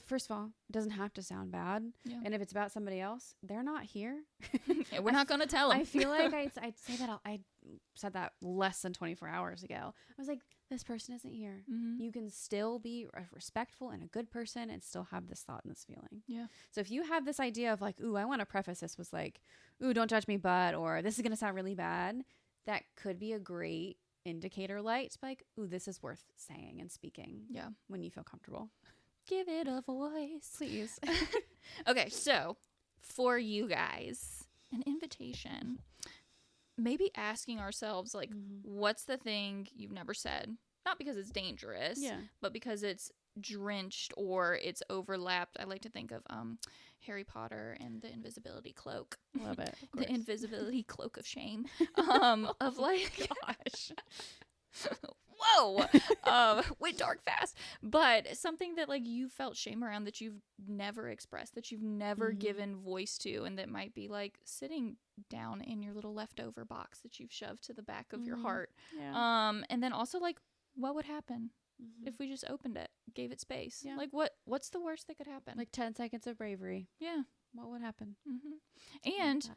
First of all, it doesn't have to sound bad. Yeah. And if it's about somebody else, they're not here. We're not going to tell them. I feel like I'd say that. I said that less than 24 hours ago. I was like, this person isn't here. You can still be respectful and a good person and still have this thought and this feeling. Yeah. So if you have this idea of like, ooh, I want to preface this with like, ooh, don't judge me, but, or this is going to sound really bad. That could be a great indicator light to be like, ooh, this is worth saying and speaking. Yeah. When you feel comfortable. Give it a voice. Please. Okay, so for you guys, an invitation. Maybe asking ourselves, like, what's the thing you've never said? Not because it's dangerous, but because it's drenched or it's overlapped. I like to think of Harry Potter and the invisibility cloak. Love it. The invisibility cloak of shame. Of like, gosh. Whoa, went dark fast. But something that like you felt shame around that you've never expressed, that you've never given voice to, and that might be like sitting down in your little leftover box that you've shoved to the back of your heart. Yeah. And then also like, what would happen if we just opened it, gave it space? Yeah. Like what's the worst that could happen? Like 10 seconds of bravery. Yeah. What would happen? And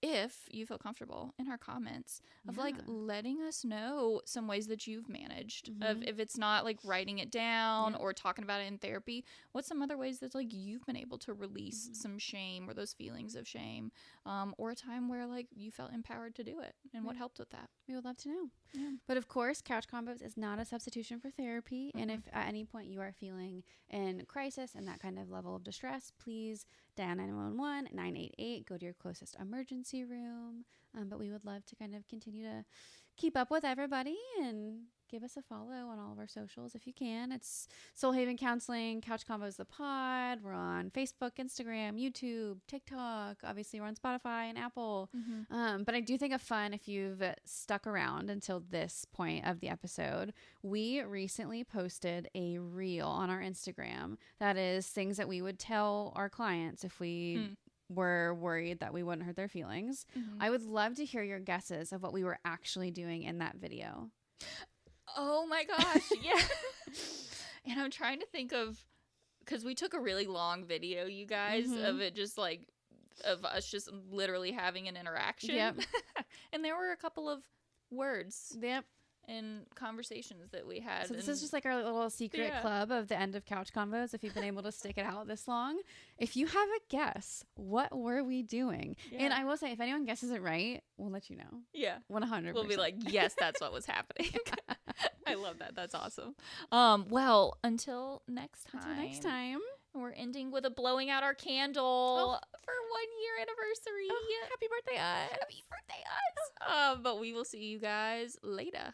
if you feel comfortable in our comments of like letting us know some ways that you've managed of if it's not like writing it down or talking about it in therapy, what's some other ways that like you've been able to release some shame or those feelings of shame, or a time where like you felt empowered to do it and what helped with that. We would love to know. Yeah. But of course, Couch Combos is not a substitution for therapy. And if at any point you are feeling in crisis and that kind of level of distress, please dial 911 988. Go to your closest emergency room. But we would love to kind of continue to keep up with everybody and give us a follow on all of our socials if you can. It's Soul Haven Counseling, Couch Combos the Pod. We're on Facebook, Instagram, YouTube, TikTok. Obviously, we're on Spotify and Apple. But I do think of fun if you've stuck around until this point of the episode. We recently posted a reel on our Instagram that is things that we would tell our clients if we were worried that we wouldn't hurt their feelings. I would love to hear your guesses of what we were actually doing in that video. Oh my gosh, yeah. And I'm trying to think of, because we took a really long video, you guys, of it just like, of us just literally having an interaction. Yep. And there were a couple of words. Yep. And conversations that we had. So this is just like our little secret club of the end of Couch Combos. If you've been able to stick it out this long, if you have a guess, what were we doing? Yeah. And I will say, if anyone guesses it right, we'll let you know. Yeah, 100%. We'll be like, yes, that's what was happening. I love that. That's awesome. Well, until next time. We're ending with a blowing out our candle for 1 year anniversary. Oh, happy birthday, us. Happy birthday, us. But we will see you guys later.